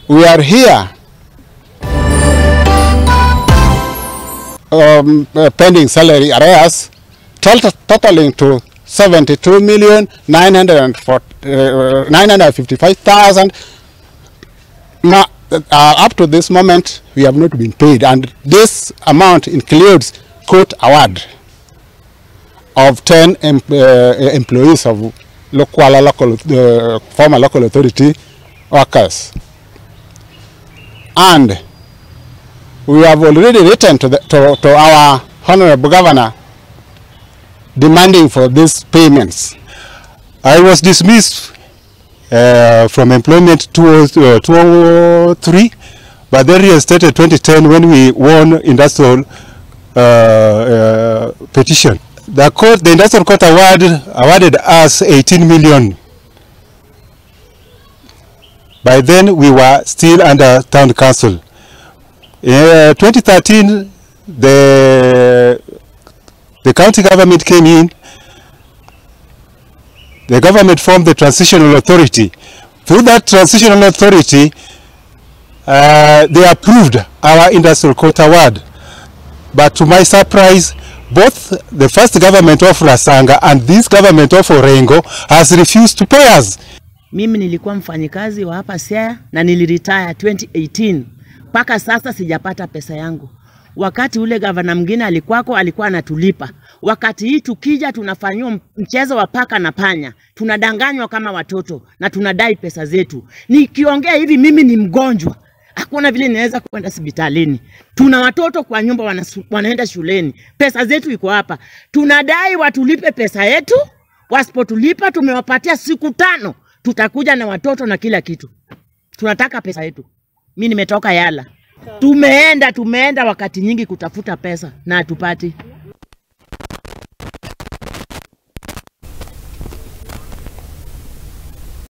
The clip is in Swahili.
We are here pending salary arrears totaling to 72,955,000. Up to this moment, we have not been paid, and this amount includes court award of 10 employees of former local authority workers. And we have already written to our Honorable Governor demanding for these payments. I was dismissed from employment 2003, but then reinstated 2010 when we won industrial petition. The industrial court awarded us 18 million. By then we were still under town council. In 2013, the county government came in. The government formed the transitional authority. Through that transitional authority, they approved our industrial court award. But to my surprise, both the first government of Rasanga and this government of Orengo has refused to pay us. Mimi nilikuwa mfanyikazi wa hapa Siaya na niliretire 2018. Paka sasa sijapata pesa yangu. Wakati ule gavana mwingine alikuwa anatulipa. Wakati hii tukija tunafanywa mchezo wa paka na panya. Tunadanganywa kama watoto na tunadai pesa zetu. Nikiongea hivi mimi ni mgonjwa. Hakuna vile naweza kwenda hospitalini. Tuna watoto kwa nyumba wanaenda shuleni. Pesa zetu iko hapa. Tunadai watulipe pesa yetu. Wasipotulipa tumewapatia siku 5. Tutakuja na watoto na kila kitu. Tunataka pesa yetu. Mimi nimetoka Yala. Tumeenda wakati nyingi kutafuta pesa na hatupati.